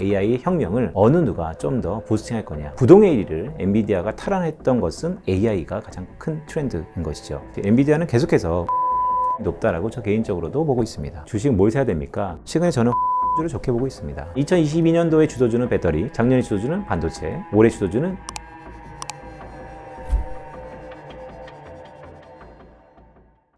AI 혁명을 어느 누가 좀 더 부스팅할 거냐. 부동의 1위를 엔비디아가 탈환했던 것은 AI가 가장 큰 트렌드인 것이죠. 엔비디아는 계속해서 높다라고 저 개인적으로도 보고 있습니다. 주식 뭘 사야 됩니까? 최근에 저는 주를 좋게 보고 있습니다. 2022년도에 주도주는 배터리, 작년에 주도주는 반도체, 올해 주도주는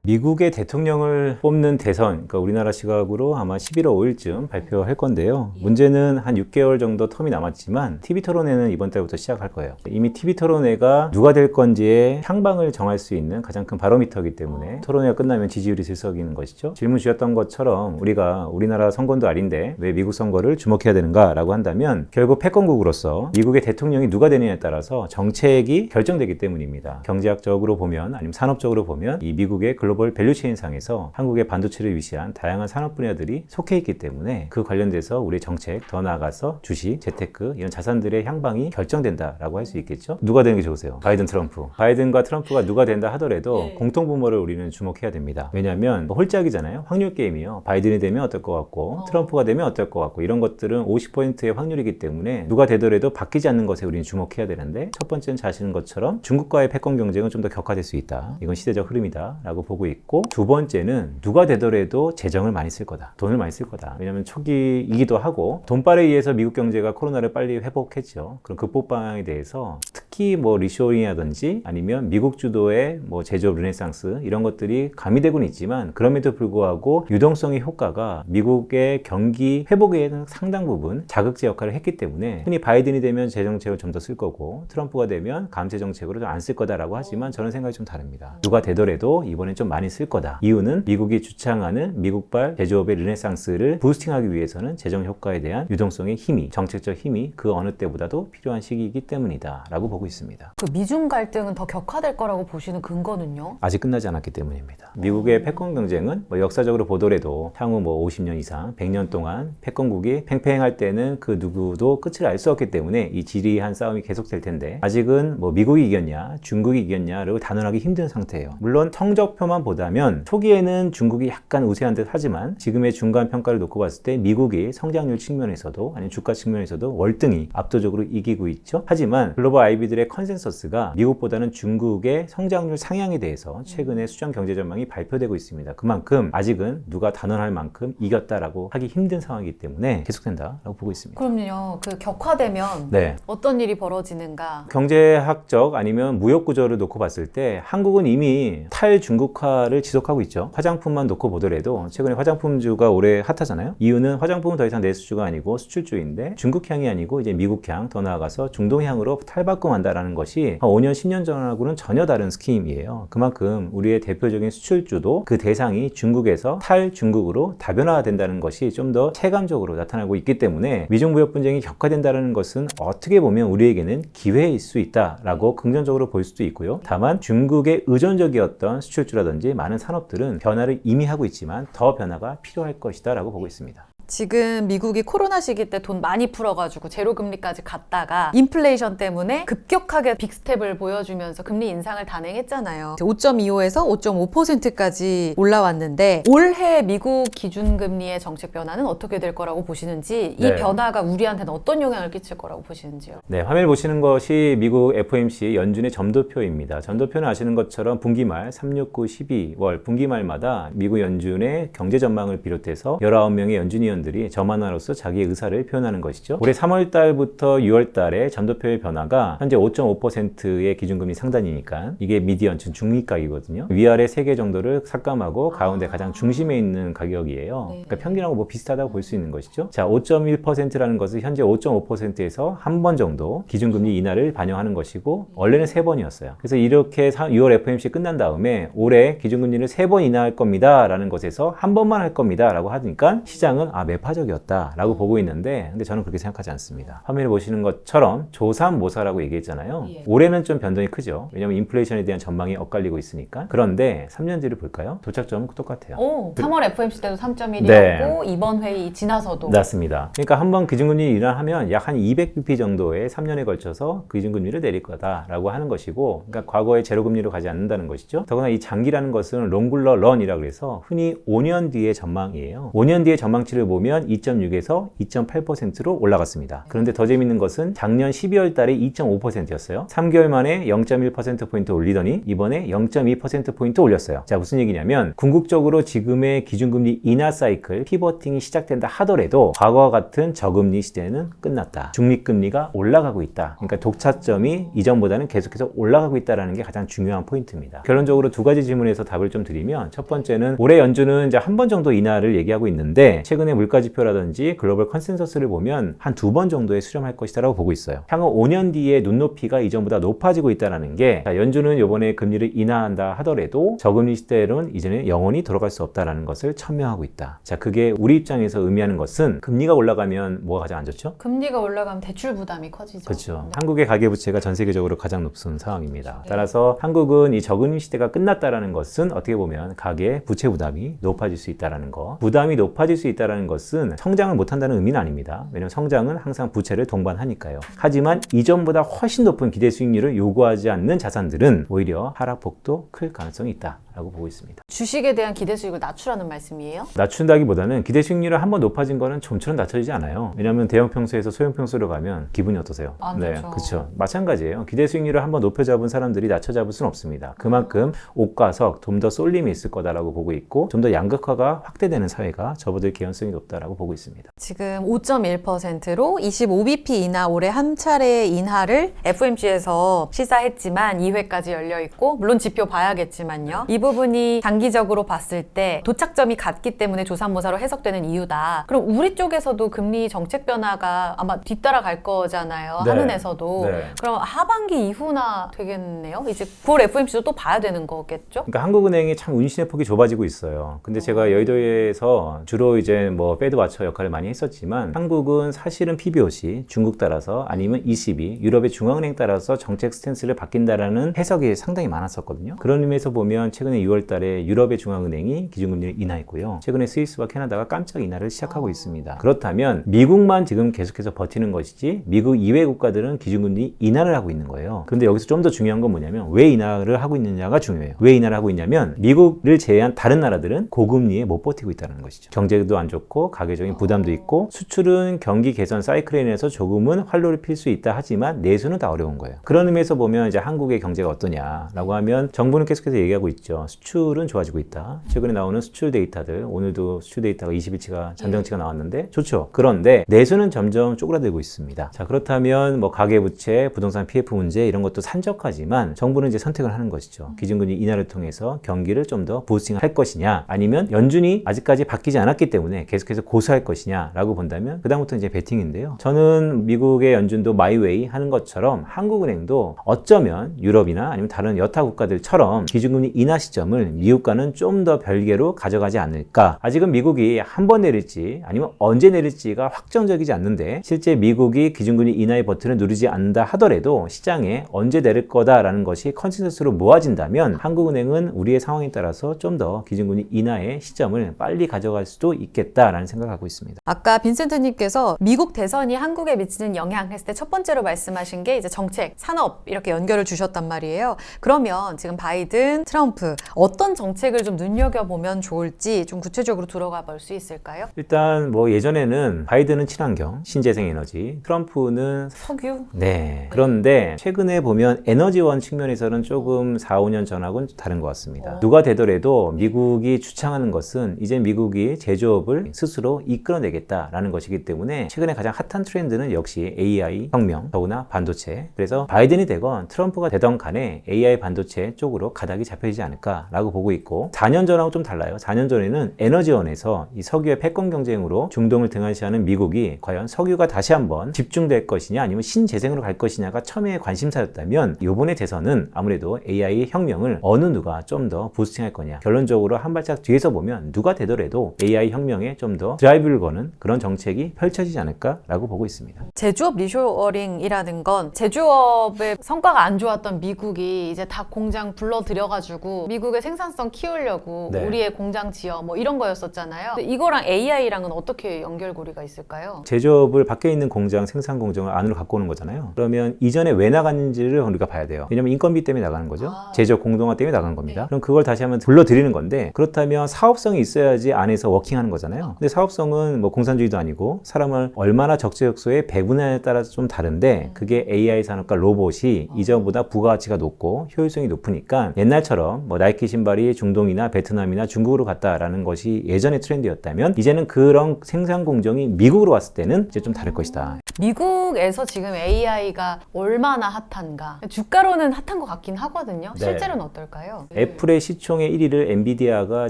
미국의 대통령을 뽑는 대선, 그러니까 우리나라 시각으로 아마 11월 5일쯤 발표할 건데요. 문제는 한 6개월 정도 텀이 남았지만 TV 토론회는 이번 달부터 시작할 거예요. 이미 TV 토론회가 누가 될 건지의 향방을 정할 수 있는 가장 큰 바로미터이기 때문에 토론회가 끝나면 지지율이 들썩이는 것이죠. 질문 주셨던 것처럼 우리가 우리나라 선거도 아닌데 왜 미국 선거를 주목해야 되는가라고 한다면 결국 패권국으로서 미국의 대통령이 누가 되느냐에 따라서 정책이 결정되기 때문입니다. 경제학적으로 보면 아니면 산업적으로 보면 이 미국의 글로벌 밸류체인 상에서 한국의 반도체를 위시한 다양한 산업 분야들이 속해 있기 때문에 그 관련돼서 우리 정책, 더 나아가서 주식, 재테크 이런 자산들의 향방이 결정된다라고 할 수 있겠죠. 누가 되는 게 좋으세요? 바이든, 트럼프. 바이든과 트럼프가 누가 된다 하더라도 공통분모를 우리는 주목해야 됩니다. 왜냐하면 홀짝이잖아요. 확률 게임이요. 바이든이 되면 어떨 것 같고 트럼프가 되면 어떨 것 같고 이런 것들은 50%의 확률이기 때문에 누가 되더라도 바뀌지 않는 것에 우리는 주목해야 되는데 첫 번째는 잘 아시는 것처럼 중국과의 패권 경쟁은 좀 더 격화될 수 있다. 이건 시대적 흐름이다라고 보고 있고, 두 번째는 누가 되더라도 재정을 많이 쓸 거다. 돈을 많이 쓸 거다. 왜냐하면 초기이기도 하고 돈발에 의해서 미국 경제가 코로나를 빨리 회복했죠. 그런 극복 방향에 대해서 특히 뭐 리쇼링이라든지 아니면 미국 주도의 뭐 제조업 르네상스 이런 것들이 가미되고는 있지만 그럼에도 불구하고 유동성의 효과가 미국의 경기 회복에는 상당 부분 자극제 역할을 했기 때문에 흔히 바이든이 되면 재정책을 좀 더 쓸 거고 트럼프가 되면 감세 정책으로 좀 안 쓸 거다라고 하지만 저는 생각이 좀 다릅니다. 누가 되더라도 이번엔 좀 많이 쓸 거다. 이유는 미국이 주창하는 미국발 제조업의 르네상스를 부스팅하기 위해서는 재정 효과에 대한 유동성의 힘이, 정책적 힘이 그 어느 때보다도 필요한 시기이기 때문이다 라고 보고 있습니다. 그 미중 갈등은 더 격화될 거라고 보시는 근거는요? 아직 끝나지 않았기 때문입니다. 미국의 패권 경쟁은 뭐 역사적으로 보더라도 향후 뭐 50년 이상, 100년 동안 패권국이 팽팽할 때는 그 누구도 끝을 알 수 없기 때문에 이 지리한 싸움이 계속될 텐데 아직은 뭐 미국이 이겼냐, 중국이 이겼냐를 단언하기 힘든 상태예요. 물론 성적표만 보다면 초기에는 중국이 약간 우세한 듯 하지만 지금의 중간 평가를 놓고 봤을 때 미국이 성장률 측면에서도 아니면 주가 측면에서도 월등히 압도적으로 이기고 있죠. 하지만 글로벌 IB들의 컨센서스가 미국보다는 중국의 성장률 상향에 대해서 최근에 수정 경제 전망이 발표되고 있습니다. 그만큼 아직은 누가 단언할 만큼 이겼다라고 하기 힘든 상황이기 때문에 계속된다라고 보고 있습니다. 그럼요. 그 격화되면 네. 어떤 일이 벌어지는가? 경제학적 아니면 무역 구조를 놓고 봤을 때 한국은 이미 탈중국화를 지속하고 있죠. 화장품만 놓고 보더라도 최근에 화장품주가 올해 핫하잖아요. 이유는 화장품은 더 이상 내수주가 아니고 수출주인데 중국향이 아니고 이제 미국향, 더 나아가서 중동향으로 탈바꿈한다라는 것이 한 5년, 10년 전하고는 전혀 다른 스की임이에요. 그만큼 우리의 대표적인 수출주도 그 대상이 중국에서 탈중국으로 다변화된다는 것이 좀 더 체감적으로 나타나고 있기 때문에 미중 무역 분쟁이 격화된다는 것은 어떻게 보면 우리에게는 기회일 수 있다라고 긍정적으로 볼 수도 있고요. 다만 중국의 의존적이었던 수출주라든지 많은 산업들은 변화를 이미 하고 있지만 더 변화가 필요할 것이다 라고 보고 있습니다. 지금 미국이 코로나 시기 때 돈 많이 풀어가지고 제로금리까지 갔다가 인플레이션 때문에 급격하게 빅스텝을 보여주면서 금리 인상을 단행했잖아요. 5.25에서 5.5%까지 올라왔는데 올해 미국 기준금리의 정책 변화는 어떻게 될 거라고 보시는지 이 변화가 우리한테는 어떤 영향을 끼칠 거라고 보시는지요? 네, 화면을 보시는 것이 미국 FOMC 연준의 점도표입니다. 점도표는 아시는 것처럼 분기말 3, 6, 9, 12월 분기말마다 미국 연준의 경제 전망을 비롯해서 19명의 연준위원 들이 점하나로서 자기의 의사를 표현하는 것이죠. 올해 3월 달부터 6월 달에 점도표의 변화가 현재 5.5%의 기준금리 상단이니까 이게 미디언, 즉 중립각이거든요. 위아래 3개 정도를 삭감하고 가운데 가장 중심에 있는 가격이에요. 그러니까 평균하고 뭐 비슷하다고 볼 수 있는 것이죠. 자, 5.1%라는 것은 현재 5.5%에서 한 번 정도 기준금리 인하를 반영하는 것이고 원래는 3번이었어요. 그래서 이렇게 6월 FOMC 끝난 다음에 올해 기준금리를 3번 인하할 겁니다 라는 것에서 한 번만 할 겁니다 라고 하니까 시장은 매파적이었다라고 보고 있는데 근데 저는 그렇게 생각하지 않습니다. 화면에 보시는 것처럼 조삼모사라고 얘기했잖아요. 올해는 좀 변동이 크죠. 왜냐하면 인플레이션에 대한 전망이 엇갈리고 있으니까. 그런데 3년 뒤를 볼까요? 도착점은 똑같아요. 3월 FOMC 때도 3.1이었고 네. 이번 회의 지나서도 맞습니다. 그러니까 한번 기준금리 인하하면 약 한 200bp 정도의 3년에 걸쳐서 기준금리를 내릴 거다라고 하는 것이고 그러니까 과거에 제로금리로 가지 않는다는 것이죠. 더구나 이 장기라는 것은 롱굴러 런이라고 해서 흔히 5년 뒤의 전망이에요. 5년 뒤의 전망치를 보면 보면 2.6에서 2.8%로 올라갔습니다. 그런데 더 재밌는 것은 작년 12월 달에 2.5%였어요. 3개월 만에 0.1%포인트 올리더니 이번에 0.2%포인트 올렸어요. 자, 무슨 얘기냐면 궁극적으로 지금의 기준금리 인하 사이클, 피버팅이 시작된다 하더라도 과거와 같은 저금리 시대는 끝났다. 중립금리가 올라가고 있다. 그러니까 독차점이 이전보다는 계속해서 올라가고 있다는 게 가장 중요한 포인트입니다. 결론적으로 두 가지 질문에서 답을 좀 드리면 첫 번째는 올해 연준은 이제 한 번 정도 인하를 얘기하고 있는데 최근에 물가지표라든지 글로벌 컨센서스를 보면 한 두 번 정도에 수렴할 것이다라고 보고 있어요. 향후 5년 뒤에 눈높이가 이전보다 높아지고 있다는 게 연준은 이번에 금리를 인하한다 하더라도 저금리 시대로는 이제는 영원히 돌아갈 수 없다는 것을 천명하고 있다. 자, 그게 우리 입장에서 의미하는 것은 금리가 올라가면 뭐가 가장 안 좋죠? 금리가 올라가면 대출 부담이 커지죠. 그렇죠. 네. 한국의 가계부채가 전 세계적으로 가장 높은 상황입니다. 따라서 한국은 이 저금리 시대가 끝났다는 것은 어떻게 보면 가계 부채 부담이 높아질 수 있다는 거. 부담이 높아질 수 있다는 것은 성장을 못한다는 의미는 아닙니다. 왜냐하면 성장은 항상 부채를 동반하니까요. 하지만 이전보다 훨씬 높은 기대 수익률을 요구하지 않는 자산들은 오히려 하락폭도 클 가능성이 있다라고 보고 있습니다. 주식에 대한 기대 수익을 낮추라는 말씀이에요? 낮춘다기보다는 기대 수익률이 한번 높아진 거는 좀처럼 낮춰지지 않아요. 왜냐하면 대형 평수에서 소형 평수로 가면 기분이 어떠세요? 안 좋죠. 그렇죠. 마찬가지예요. 기대 수익률을 한번 높여 잡은 사람들이 낮춰 잡을 수는 없습니다. 그만큼 옷가석 좀 더 쏠림이 있을 거다라고 보고 있고 좀 더 양극화가 확대되는 사회가 접어들 개연성이 높다라고 보고 있습니다. 지금 5.1%로 25bp 인하 올해 한 차례 인하를 FOMC에서 시사했지만 2회까지 열려 있고 물론 지표 봐야겠지만요. 이 부분이 장기적으로 봤을 때 도착점이 같기 때문에 조삼모사로 해석되는 이유다. 그럼 우리 쪽에서도 금리 정책 변화가 아마 뒤따라갈 거잖아요. 네. 한은에서도. 네. 그럼 하반기 이후나 되겠네요. 이제 9월 FOMC도 또 봐야 되는 거겠죠? 그러니까 한국은행이 참 운신의 폭이 좁아지고 있어요. 근데 제가 여의도에서 주로 이제 뭐 패드 와처 역할을 많이 했었지만 한국은 사실은 PBOC, 중국 따라서 아니면 ECB, 유럽의 중앙은행 따라서 정책 스탠스를 바뀐다라는 해석이 상당히 많았었거든요. 그런 의미에서 보면 최근에 6월 달에 유럽의 중앙은행이 기준금리를 인하했고요. 최근에 스위스와 캐나다가 깜짝 인하를 시작하고 있습니다. 그렇다면 미국만 지금 계속해서 버티는 것이지 미국 이외 국가들은 기준금리 인하를 하고 있는 거예요. 그런데 여기서 좀 더 중요한 건 뭐냐면 왜 인하를 하고 있느냐가 중요해요. 왜 인하를 하고 있냐면 미국을 제외한 다른 나라들은 고금리에 못 버티고 있다는 것이죠. 경제도 안 좋고 가계적인 부담도 있고 수출은 경기 개선 사이클에 인해서 조금은 활로를 필 수 있다 하지만 내수는 다 어려운 거예요. 그런 의미에서 보면 이제 한국의 경제가 어떠냐라고 하면 정부는 계속해서 얘기하고 있죠. 수출은 좋아지고 있다. 최근에 나오는 수출 데이터들, 오늘도 수출 데이터가 20일치가 잠정치가 나왔는데 좋죠. 그런데 내수는 점점 쪼그라들고 있습니다. 자, 그렇다면 뭐 가계부채, 부동산 PF 문제 이런 것도 산적하지만 정부는 이제 선택을 하는 것이죠. 기준금리 인하를 통해서 경기를 좀 더 부스팅할 것이냐 아니면 연준이 아직까지 바뀌지 않았기 때문에 계속해서 고수할 것이냐라고 본다면 그다음부터 이제 베팅인데요. 저는 미국의 연준도 마이웨이 하는 것처럼 한국은행도 어쩌면 유럽이나 아니면 다른 여타 국가들처럼 기준금리 인하 시점을 미국과는 좀 더 별개로 가져가지 않을까. 아직은 미국이 한 번 내릴지 아니면 언제 내릴지가 확정적이지 않는데 실제 미국이 기준금리 인하의 버튼을 누르지 않는다 하더라도 시장에 언제 내릴 거다라는 것이 컨센서스로 모아진다면 한국은행은 우리의 상황에 따라서 좀 더 기준금리 인하의 시점을 빨리 가져갈 수도 있겠다라는 생각을 하고 있습니다. 아까 빈센트님께서 미국 대선이 한국에 미치는 영향 했을 때 첫 번째로 말씀하신 게 이제 정책, 산업 이렇게 연결을 주셨단 말이에요. 그러면 지금 바이든, 트럼프 어떤 정책을 좀 눈여겨보면 좋을지 좀 구체적으로 들어가 볼 수 있을까요? 일단 뭐 예전에는 바이든은 친환경, 신재생에너지, 트럼프는 석유? 네. 그런데 최근에 보면 에너지원 측면에서는 조금 4, 5년 전하고는 다른 것 같습니다. 누가 되더라도 미국이 주창하는 것은 이제 미국이 제조업을 스스로 이끌어내겠다라는 것이기 때문에 최근에 가장 핫한 트렌드는 역시 AI 혁명, 더구나 반도체. 그래서 바이든이 되건 트럼프가 되던 간에 AI 반도체 쪽으로 가닥이 잡혀지지 않을까라고 보고 있고 4년 전하고 좀 달라요. 4년 전에는 에너지원에서 이 석유의 패권 경쟁으로 중동을 등한시하는 미국이 과연 석유가 다시 한번 집중될 것이냐 아니면 신재생으로 갈 것이냐가 처음에 관심사였다면 이번에 대선은 아무래도 AI 혁명을 어느 누가 좀 더 부스팅할 거냐. 결론적으로 한 발짝 뒤에서 보면 누가 되더라도 AI 혁명에 좀 더 드라이브를 거는 그런 정책이 펼쳐지지 않을까라고 보고 있습니다. 제조업 리쇼어링이라는 건 제조업의 성과가 안 좋았던 미국이 이제 다 공장 불러들여가지고 미국의 생산성 키우려고 네. 우리의 공장 지어 뭐 이런 거였었잖아요. 근데 이거랑 AI랑은 어떻게 연결고리가 있을까요? 제조업을 밖에 있는 공장, 생산 공정을 안으로 갖고 오는 거잖아요. 그러면 이전에 왜 나갔는지를 우리가 봐야 돼요. 왜냐면 인건비 때문에 나가는 거죠. 제조업 공동화 때문에 나간 겁니다. 네. 그럼 그걸 다시 한번 불러들이는 건데, 그렇다면 사업성이 있어야지 안에서 워킹하는 거잖아요. 근데 사업성은 뭐 공산주의도 아니고 사람을 얼마나 적재적소에 배분하냐에 따라서 좀 다른데, 그게 AI 산업과 로봇이 이전보다 부가가치가 높고 효율성이 높으니까 옛날처럼 뭐 나이키 신발이 중동이나 베트남이나 중국으로 갔다라는 것이 예전의 트렌드였다면, 이제는 그런 생산 공정이 미국으로 왔을 때는 이제 좀 다를 것이다. 미국에서 지금 AI가 얼마나 핫한가? 주가로는 핫한 것 같긴 하거든요. 네. 실제로는 어떨까요? 애플의 시총의 1위를 엔비디아가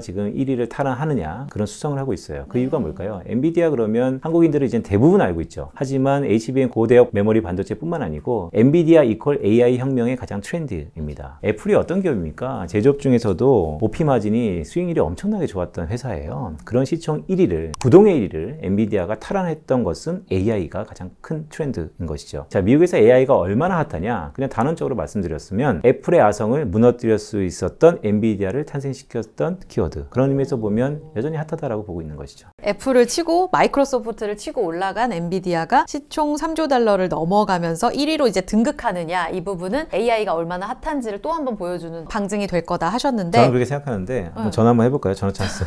지금 1위를 탈환하느냐, 그런 수성을 하고 있어요. 그 이유가 뭘까요? 엔비디아 그러면 한국인들은 이제 대부분 알고 있죠. 하지만 HBM 고대역 메모리 반도체뿐만 아니고 엔비디아 이퀄 AI 혁명의 가장 트렌드입니다. 애플이 어떤 기업입니까? 제조업 중에서도 OP 마진이 수익률이 엄청나게 좋았던 회사예요. 그런 시총 1위를, 부동의 1위를 엔비디아가 탈환했던 것은 AI가 가장 큰 트렌드인 것이죠. 자, 미국에서 AI가 얼마나 핫하냐? 그냥 단언적으로 말씀드렸으면 애플의 아성을 무너뜨릴 수 있었던 엔비디아를 탄생시켰던 키워드. 그런 의미에서 보면 여전히 핫하다라고 보고 있는 것이죠. 애플을 치고 마이크로소프트를 치고 올라간 엔비디아가 시총 3조 달러를 넘어가면서 1위로 이제 등극하느냐, 이 부분은 AI가 얼마나 핫한지를 또 한 번 보여주는 방증이 될 거다 하셨는데, 저는 그렇게 생각하는데 한번 전화 한번 해볼까요? 전화 찬스.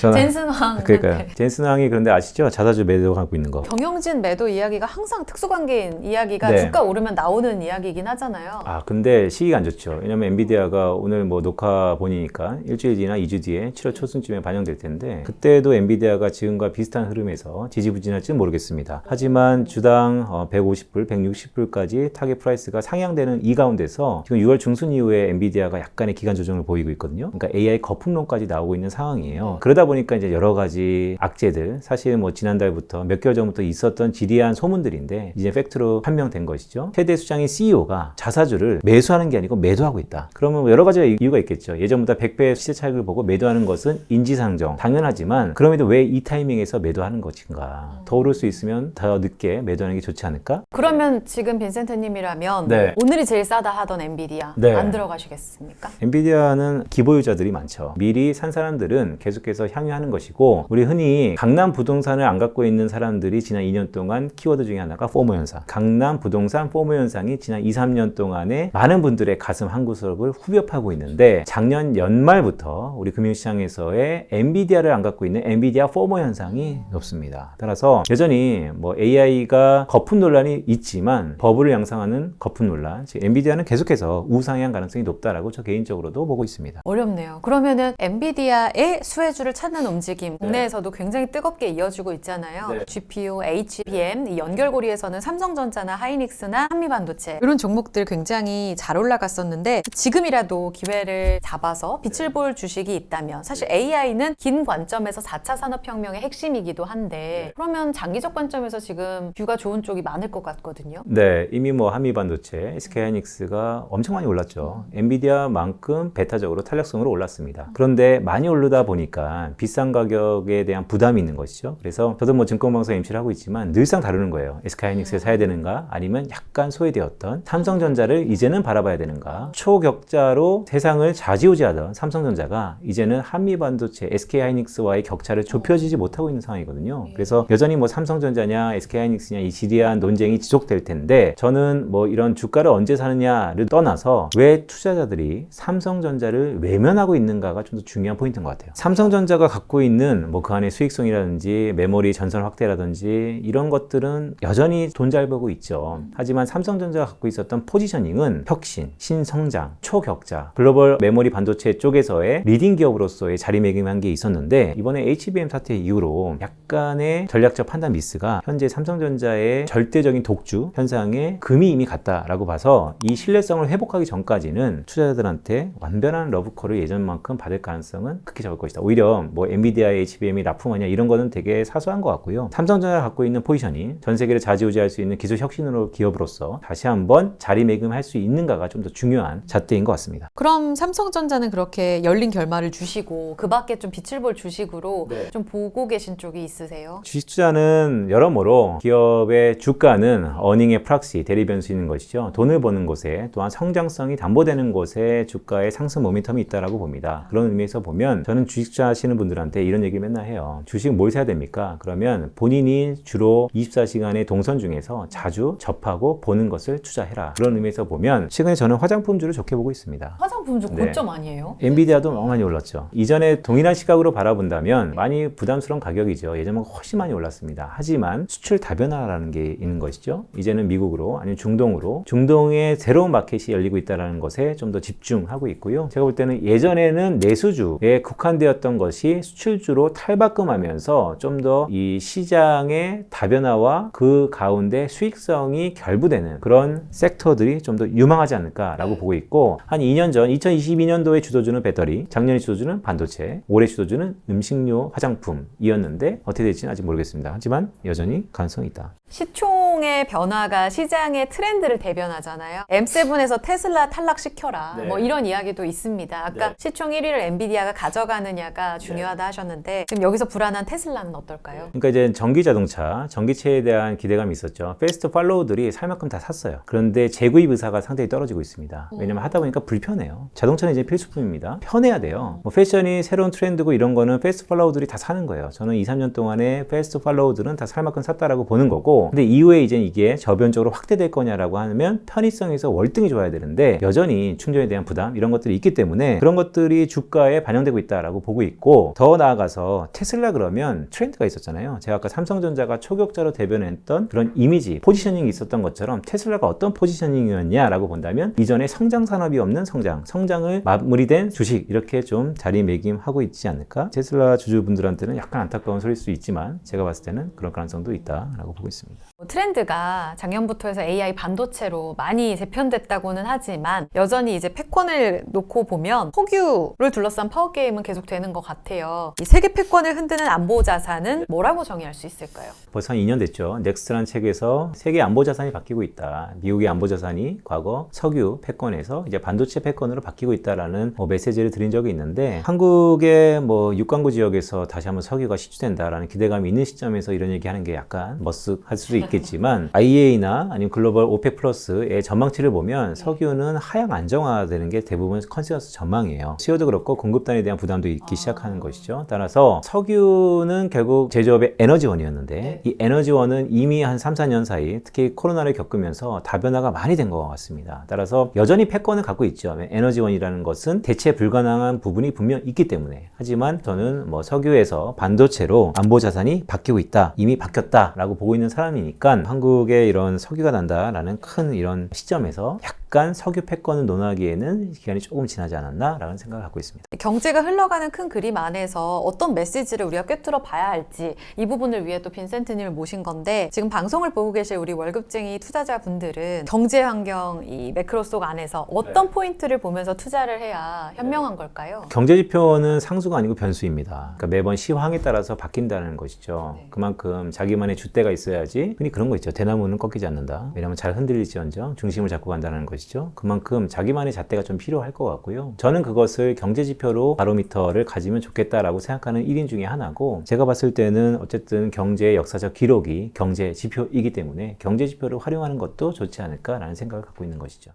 전화. 젠슨 황. 그러니까요. 젠슨 황이 그런데 아시죠? 자사주 매도하고 있는 거. 경영진 매도 이야기가 항상 특수관계인 이야기가 네. 주가 오르면 나오는 이야기이긴 하잖아요. 아, 근데 시기가 안 좋죠. 왜냐면 엔비디아가 오늘 뭐 녹화 보니까 일주일 뒤나 2주 뒤에 7월 초순쯤에 반영될 텐데, 그때도 엔비디아가 지금과 비슷한 흐름에서 지지부진할지는 모르겠습니다. 하지만 주당 150불, 160불까지 타겟 프라이스가 상향되는 이 가운데서 지금 6월 중순 이후에 엔비디아가 약간의 기간 조정을 보이고 있거든요. 그러니까 AI 거품론까지 나오고 있는 상황이에요. 그러다 보니까 이제 여러 가지 악재들, 사실 뭐 지난달부터 몇 개월 전부터 있었던 지리한 소문들인데 이제 팩트로 판명된 것이죠. 최대 수장의 CEO가 자사주를 매수하는 게 아니고 매도하고 있다. 그러면 뭐 여러 가지 이유가 있겠죠. 예전보다 100배의 시세 차익을 보고 매도하는 것은 인지상정, 당연하지만 그럼에도 왜 이 타이밍에서 매도하는 것인가? 더 오를 수 있으면 더 늦게 매도하는 게 좋지 않을까? 그러면 지금 빈센트님이라면 네. 오늘이 제일 싸다 하던 엔비디아 네. 안 들어가시겠습니까? 엔비디아는 기보유자들이 많죠. 미리 산 사람들은 계속해서 향유하는 것이고, 우리 흔히 강남 부동산을 안 갖고 있는 사람들이 지난 2년 동안 키워드 중에 하나가 포모 현상. 강남 부동산 포모 현상이 지난 2, 3년 동안에 많은 분들의 가슴 한구석을 후벼 파고 있는데, 작년 연말부터 우리 금융시장에서의 엔비디아를 안 갖고 있는 엔비디아 포모 현상이 높습니다. 따라서 여전히 뭐 AI가 거품 논란이 있지만 버블을 양상하는 거품 논란, 즉 엔비디아는 계속해서 우상향 가능성이 높다라고 저 개인적으로도 보고 있습니다. 어렵네요. 그러면은 엔비디아의 수혜주를 찾는 움직임 국내에서도 굉장히 뜨겁게 이어지고 있잖아요. 네. GPU, HBM, 이 연결고리에서는 삼성전자나 하이닉스나 한미반도체 이런 종목들 굉장히 잘 올라갔었는데, 지금이라도 기회를 잡아서 빛을 볼 주식이 있다면, 사실 AI는 긴 관점에서 4차 산업혁명의 핵심이기도 한데, 그러면 장기적 관점에서 지금 뷰가 좋은 쪽이 많을 것 같거든요. 네, 이미 뭐 한미반도체, SK하이닉스가 엄청 많이 올랐죠. 엔비디아만큼 베타적으로 탄력성으로 올랐습니다. 그런데 많이 오르다 보니까 비싼 가격에 대한 부담이 있는 것이죠. 그래서 저도 뭐 증권방송 MC를 하고 있지만 늘상 다루는 거예요. SK하이닉스를 사야 되는가, 아니면 약간 소외되었던 삼성전자를 이제는 바라봐야 되는가. 초격자로 세상을 좌지우지하던 삼성전자가 이제는 한미반도체, SK하이닉스와의 격차를 좁혀지지 못하고 있는 상황이거든요. 그래서 여전히 뭐 삼성전자냐 SK하이닉스냐 이 지리한 논쟁이 지속될 텐데, 저는 뭐 이런 주가를 언제 사느냐를 떠나서 왜 투자자들이 삼성전자를 외면하고 있는가가 좀 더 중요한 포인트인 것 같아요. 삼성전자가 갖고 있는 뭐 그 안에 수익성이라든지 메모리 전선 확대라든지 이런 것들은 여전히 돈 잘 벌고 있죠. 하지만 삼성전자가 갖고 있었던 포지셔닝은 혁신, 신성장, 초격자, 글로벌 메모리 반도체 쪽에서의 리딩 기업으로서의 자리매김한 게 있었는데, 이번에 HBM 사태 이후로 약간의 전략적 판단 미스가 현재 삼성전자의 절대적인 독주 현상에 금이 이미 갔다라고 봐서, 이 신뢰성을 회복하기 전까지는 투자자들한테 완전한 러브콜을 예전만큼 받을 가능성은 극히 적을 것이다. 오히려 뭐 엔비디아의 HBM이 납품하냐 이런 거는 되게 사소한 것 같고요. 삼성전자가 갖고 있는 포지션이 전 세계를 좌지우지할 수 있는 기술 혁신으로 기업으로서 다시 한번 자리매김할 수 있는가가 좀 더 중요한 잣대인 것 같습니다. 그럼 삼성전자는 그렇게 열린 결말을 주시고 그 밖에 좀 빛을 볼 주식으로 좀 보고 계신 쪽이 있으세요? 주식 투자는 여러모로 기업의 주가는 어닝의 프락시, 대리 변수인 것이죠. 돈을 버는 곳에, 또한 성장성이 담보되는 곳에 주가의 상승 모멘텀이 있다라고 봅니다. 그런 의미에서 보면 저는 주식 투자하시는 분들한테 이런 얘기 맨날 해요. 주식 뭘 사야 됩니까? 그러면 본인이 주로 24시간의 동선 중에서 자주 접하고 보는 것을 투자해라. 그런 의미에서 보면 최근에 저는 화장품주를 좋게 보고 있습니다. 화장품주 네. 고점 아니에요? 엔비디아도 너무 많이 올랐죠. 이전에 동일한 시각으로 바라본다면 많이 부담스러운 가격이죠. 예전보다 훨씬 많이 올랐습니다. 하지만 수출 다변화라는 게 있는 것이죠. 이제는 미국으로 아니면 중동으로 중동의 새로운 마켓이 열리고 있다는 것에 좀 더 집중하고 있고요. 제가 볼 때는 예전에는 내수주에 국한되었던 것이 수출주로 탈바꿈하면서 좀 더 이 시장의 다변화와 그 가운데 수익성이 결부되는 그런 섹터들이 좀 더 유망하지 않을까라고 보고 있고, 한 2년 전 2022년도에 주도주는 배터리, 작년에 주도주는 반도체, 올해 주도주는 음식료, 화장품이었는데 어떻게 될지는 아직 모르겠습니다. 하지만 여전히 가능성이 있다. 시총의 변화가 시장의 트렌드를 대변하잖아요. M7에서 테슬라 탈락시켜라. 네. 뭐 이런 이야기도 있습니다. 아까 네. 시총 1위를 엔비디아가 가져가느냐가 중요하다 하셨는데 지금 여기서 불안한 테슬라는 어떨까요? 그러니까 이제 전기 자동차, 전기차에 대한 기대감이 있었죠. 패스트 팔로우들이 살 만큼 다 샀어요. 그런데 재구입 의사가 상당히 떨어지고 있습니다. 왜냐면 하다 보니까 불편해요. 자동차는 이제 필수품입니다. 편해야 돼요. 뭐 패션이 새로운 트렌드고 이런 거는 패스트 팔로우들이 다 사는 거예요. 저는 2, 3년 동안에 패스트 팔로우들은 다 살 만큼 샀다라고 보는 거고, 근데 이후에 이제 이게 저변적으로 확대될 거냐라고 하면 편의성에서 월등히 좋아야 되는데 여전히 충전에 대한 부담 이런 것들이 있기 때문에 그런 것들이 주가에 반영되고 있다라고 보고 있고, 더 나아가서 테슬라 그러면 트렌드가 있었잖아요. 제가 아까 삼성전자가 초격자로 대변했던 그런 이미지, 포지셔닝이 있었던 것처럼 테슬라가 어떤 포지셔닝이었냐라고 본다면 이전에 성장 산업이 없는 성장을 마무리된 주식, 이렇게 좀 자리매김하고 있지 않을까? 테슬라 주주분들한테는 약간 안타까운 소리일 수 있지만 제가 봤을 때는 그런 가능성도 있다라고 보고 있습니다. 트렌드가 작년부터 해서 AI 반도체로 많이 재편됐다고는 하지만 여전히 이제 패권을 놓고 보면 석유를 둘러싼 파워게임은 계속 되는 것 같아요. 이 세계 패권을 흔드는 안보 자산은 뭐라고 정의할 수 있을까요? 벌써 한 2년 됐죠. 넥스트라는 책에서 세계 안보 자산이 바뀌고 있다. 미국의 안보 자산이 과거 석유 패권에서 이제 반도체 패권으로 바뀌고 있다라는 메시지를 드린 적이 있는데, 한국의 육광구 지역에서 다시 한번 석유가 시추된다라는 기대감이 있는 시점에서 이런 얘기하는 게 약간 머쓱할 수도 있겠지만 IEA나 아니면 글로벌 오펙 플러스의 전망치를 보면 석유는 하향 안정화되는 게 대부분 컨센서스 전망이에요. 수요도 그렇고 공급단에 대한 부담도 있기 시작하는 것이죠. 따라서 석유는 결국 제조업의 에너지원이었는데 이 에너지원은 이미 한 3, 4년 사이 특히 코로나를 겪으면서 다변화가 많이 된 것 같습니다. 따라서 여전히 패권을 갖고 있죠. 에너지원이라는 것은 대체 불가능한 부분이 분명 있기 때문에. 하지만 저는 석유에서 반도체로 안보 자산이 바뀌고 있다, 이미 바뀌었다라고 보고 있는 사람이니까 한국에 이런 석유가 난다라는 큰 이런 시점에서 약간 석유 패권을 논하기에는 기간이 조금 지나지 않았나라는 생각을 갖고 있습니다. 경제가 흘러가는 큰 그림 안에서 어떤 메시지를 우리가 꿰뚫어 봐야 할지 이 부분을 위해 또 빈센트님을 모신 건데, 지금 방송을 보고 계실 우리 월급쟁이 투자자분들은 경제 환경, 이 매크로 속 안에서 어떤 포인트를 보면서 투자를 해야 현명한 걸까요? 경제 지표는 상수가 아니고 변수입니다. 그러니까 매번 시황에 따라서 바뀐다는 것이죠. 그만큼 자기만의 줏대가 있어야지. 흔히 그런 거 있죠. 대나무는 꺾이지 않는다. 왜냐하면 잘 흔들릴지언정 중심을 잡고 간다는 것이죠. 그만큼 자기만의 잣대가 좀 필요할 것 같고요. 저는 그것을 경제 지표로 바로미터를 가지면 좋겠다라고 생각하는 1인 중에 하나고, 제가 봤을 때는 어쨌든 경제의 역사적 기록이 경제 지표이기 때문에 경제 지표를 활용하는 것도 좋지 않을까라는 생각을 갖고 있는 것이죠.